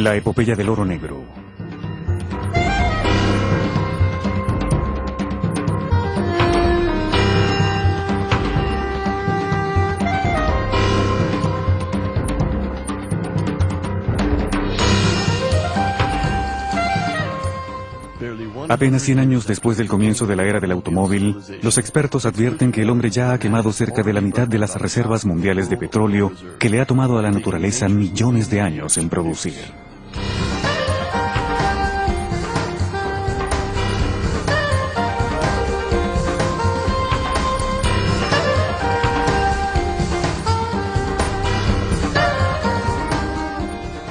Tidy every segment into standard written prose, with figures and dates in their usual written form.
La epopeya del oro negro. Apenas 100 años después del comienzo de la era del automóvil, los expertos advierten que el hombre ya ha quemado cerca de la mitad de las reservas mundiales de petróleo que le ha tomado a la naturaleza millones de años en producir.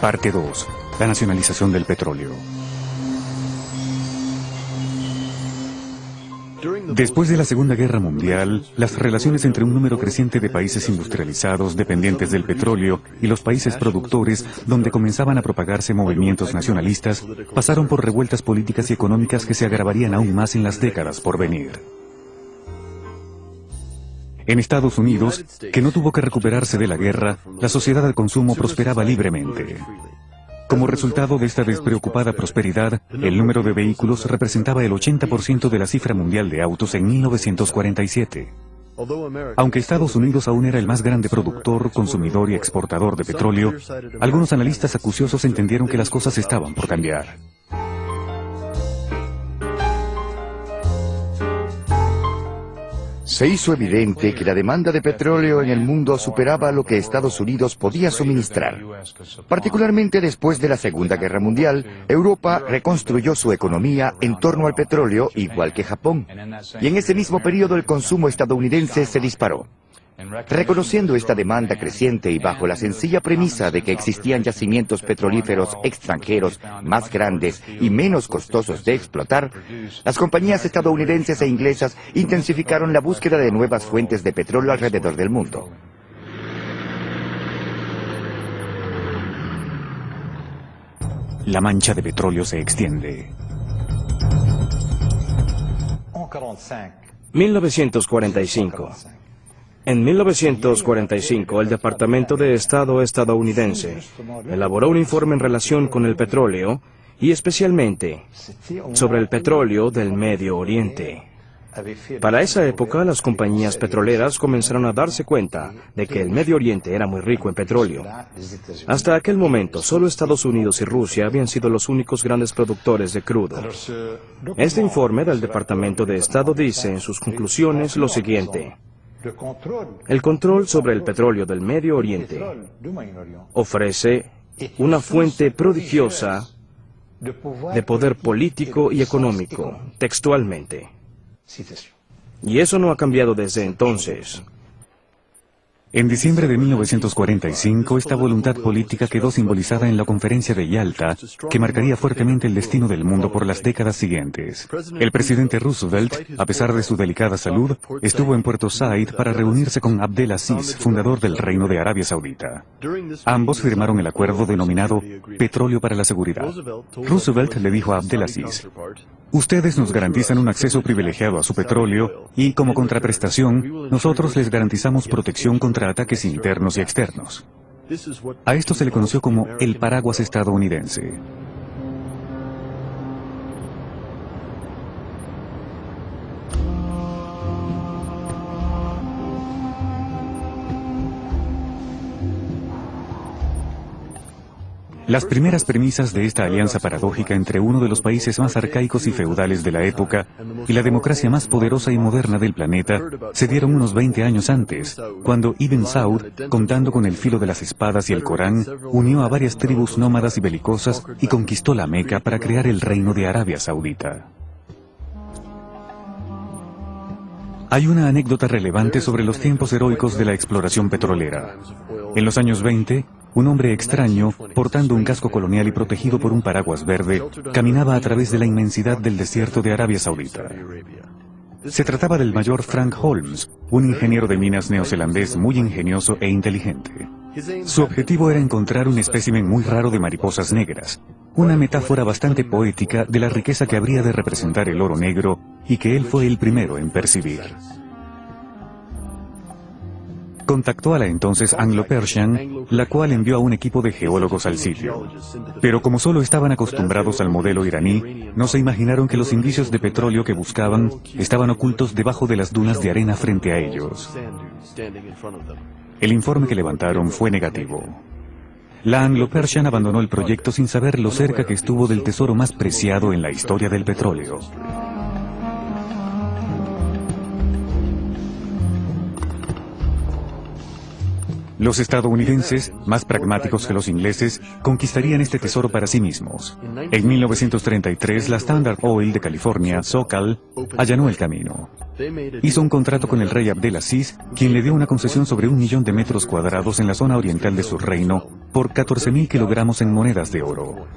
Parte 2. La nacionalización del petróleo. Después de la Segunda Guerra Mundial, las relaciones entre un número creciente de países industrializados dependientes del petróleo y los países productores, donde comenzaban a propagarse movimientos nacionalistas, pasaron por revueltas políticas y económicas que se agravarían aún más en las décadas por venir. En Estados Unidos, que no tuvo que recuperarse de la guerra, la sociedad de consumo prosperaba libremente. Como resultado de esta despreocupada prosperidad, el número de vehículos representaba el 80% de la cifra mundial de autos en 1947. Aunque Estados Unidos aún era el más grande productor, consumidor y exportador de petróleo, algunos analistas acuciosos entendieron que las cosas estaban por cambiar. Se hizo evidente que la demanda de petróleo en el mundo superaba lo que Estados Unidos podía suministrar. Particularmente después de la Segunda Guerra Mundial, Europa reconstruyó su economía en torno al petróleo, igual que Japón. Y en ese mismo periodo el consumo estadounidense se disparó. Reconociendo esta demanda creciente y bajo la sencilla premisa de que existían yacimientos petrolíferos extranjeros más grandes y menos costosos de explotar, las compañías estadounidenses e inglesas intensificaron la búsqueda de nuevas fuentes de petróleo alrededor del mundo. La mancha de petróleo se extiende. 1945. En 1945, el Departamento de Estado estadounidense elaboró un informe en relación con el petróleo y especialmente sobre el petróleo del Medio Oriente. Para esa época, las compañías petroleras comenzaron a darse cuenta de que el Medio Oriente era muy rico en petróleo. Hasta aquel momento, solo Estados Unidos y Rusia habían sido los únicos grandes productores de crudo. Este informe del Departamento de Estado dice en sus conclusiones lo siguiente: el control sobre el petróleo del Medio Oriente ofrece una fuente prodigiosa de poder político y económico, textualmente. Y eso no ha cambiado desde entonces. En diciembre de 1945, esta voluntad política quedó simbolizada en la Conferencia de Yalta, que marcaría fuertemente el destino del mundo por las décadas siguientes. El presidente Roosevelt, a pesar de su delicada salud, estuvo en Puerto Said para reunirse con Abdel Aziz, fundador del Reino de Arabia Saudita. Ambos firmaron el acuerdo denominado Petróleo para la Seguridad. Roosevelt le dijo a Abdel Aziz: ustedes nos garantizan un acceso privilegiado a su petróleo y, como contraprestación, nosotros les garantizamos protección contra ataques internos y externos. A esto se le conoció como el paraguas estadounidense. Las primeras premisas de esta alianza paradójica entre uno de los países más arcaicos y feudales de la época y la democracia más poderosa y moderna del planeta se dieron unos 20 años antes, cuando Ibn Saud, contando con el filo de las espadas y el Corán, unió a varias tribus nómadas y belicosas y conquistó la Meca para crear el Reino de Arabia Saudita. Hay una anécdota relevante sobre los tiempos heroicos de la exploración petrolera. En los años 20, un hombre extraño, portando un casco colonial y protegido por un paraguas verde, caminaba a través de la inmensidad del desierto de Arabia Saudita. Se trataba del mayor Frank Holmes, un ingeniero de minas neozelandés muy ingenioso e inteligente. Su objetivo era encontrar un espécimen muy raro de mariposas negras, una metáfora bastante poética de la riqueza que habría de representar el oro negro y que él fue el primero en percibir. contactó a la entonces Anglo-Persian, la cual envió a un equipo de geólogos al sitio. Pero como solo estaban acostumbrados al modelo iraní, no se imaginaron que los indicios de petróleo que buscaban estaban ocultos debajo de las dunas de arena frente a ellos. El informe que levantaron fue negativo. La Anglo-Persian abandonó el proyecto sin saber lo cerca que estuvo del tesoro más preciado en la historia del petróleo. Los estadounidenses, más pragmáticos que los ingleses, conquistarían este tesoro para sí mismos. En 1933, la Standard Oil de California, SoCal, allanó el camino. Hizo un contrato con el rey Abdelaziz, quien le dio una concesión sobre 1 millón de metros cuadrados en la zona oriental de su reino, por 14.000 kilogramos en monedas de oro.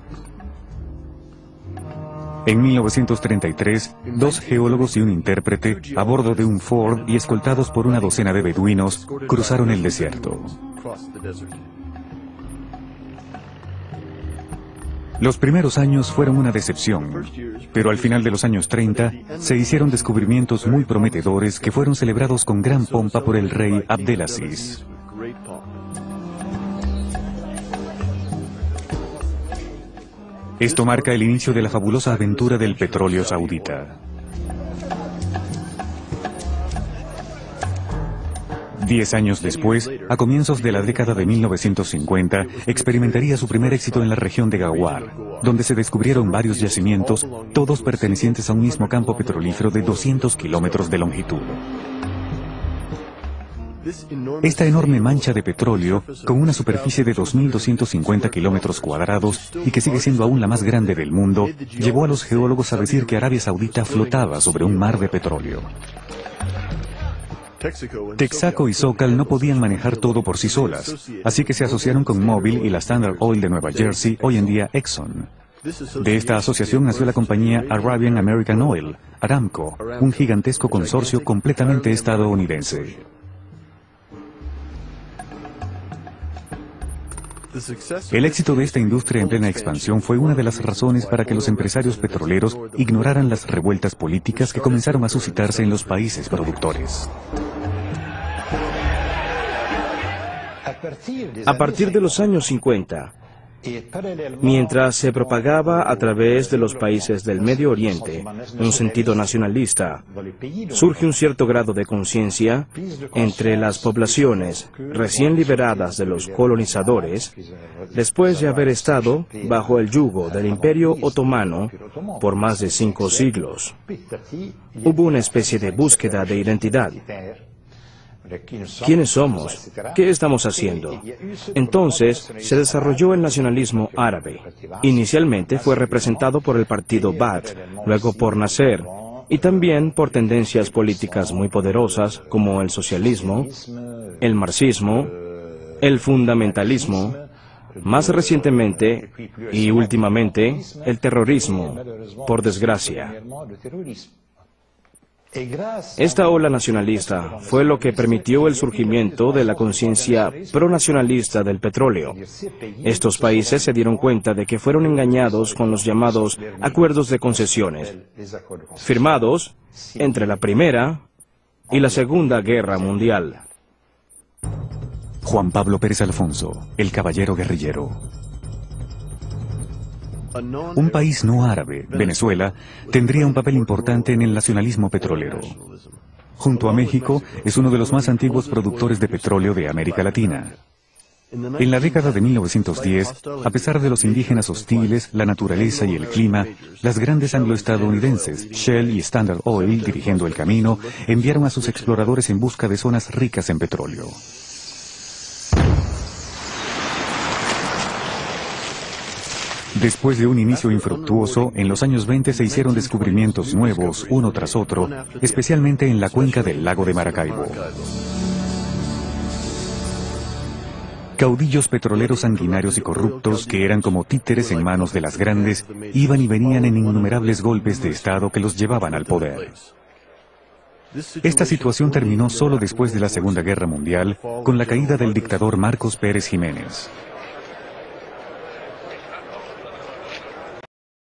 En 1933, 2 geólogos y un intérprete, a bordo de un Ford y escoltados por una docena de beduinos, cruzaron el desierto. Los primeros años fueron una decepción, pero al final de los años 30 se hicieron descubrimientos muy prometedores que fueron celebrados con gran pompa por el rey Abdelaziz. Esto marca el inicio de la fabulosa aventura del petróleo saudita. 10 años después, a comienzos de la década de 1950, experimentaría su primer éxito en la región de Ghawar, donde se descubrieron varios yacimientos, todos pertenecientes a un mismo campo petrolífero de 200 kilómetros de longitud. Esta enorme mancha de petróleo, con una superficie de 2.250 kilómetros cuadrados y que sigue siendo aún la más grande del mundo, llevó a los geólogos a decir que Arabia Saudita flotaba sobre un mar de petróleo. Texaco y SoCal no podían manejar todo por sí solas, así que se asociaron con Mobil y la Standard Oil de Nueva Jersey, hoy en día Exxon. De esta asociación nació la compañía Arabian American Oil, Aramco, un gigantesco consorcio completamente estadounidense. El éxito de esta industria en plena expansión fue una de las razones para que los empresarios petroleros ignoraran las revueltas políticas que comenzaron a suscitarse en los países productores. A partir de los años 50, mientras se propagaba a través de los países del Medio Oriente un sentido nacionalista, surge un cierto grado de conciencia entre las poblaciones recién liberadas de los colonizadores, después de haber estado bajo el yugo del Imperio Otomano por más de 5 siglos. Hubo una especie de búsqueda de identidad. ¿Quiénes somos? ¿Qué estamos haciendo? Entonces, se desarrolló el nacionalismo árabe. Inicialmente fue representado por el partido Baath, luego por Nasser, y también por tendencias políticas muy poderosas como el socialismo, el marxismo, el fundamentalismo, más recientemente y últimamente, el terrorismo, por desgracia. Esta ola nacionalista fue lo que permitió el surgimiento de la conciencia pronacionalista del petróleo. Estos países se dieron cuenta de que fueron engañados con los llamados acuerdos de concesiones, firmados entre la Primera y la Segunda Guerra Mundial. Juan Pablo Pérez Alfonso, el caballero guerrillero. Un país no árabe, Venezuela, tendría un papel importante en el nacionalismo petrolero. Junto a México, es uno de los más antiguos productores de petróleo de América Latina. En la década de 1910, a pesar de los indígenas hostiles, la naturaleza y el clima, las grandes angloestadounidenses, Shell y Standard Oil, dirigiendo el camino, enviaron a sus exploradores en busca de zonas ricas en petróleo. Después de un inicio infructuoso, en los años 20 se hicieron descubrimientos nuevos, uno tras otro, especialmente en la cuenca del lago de Maracaibo. Caudillos petroleros sanguinarios y corruptos, que eran como títeres en manos de las grandes, iban y venían en innumerables golpes de Estado que los llevaban al poder. Esta situación terminó solo después de la Segunda Guerra Mundial, con la caída del dictador Marcos Pérez Jiménez.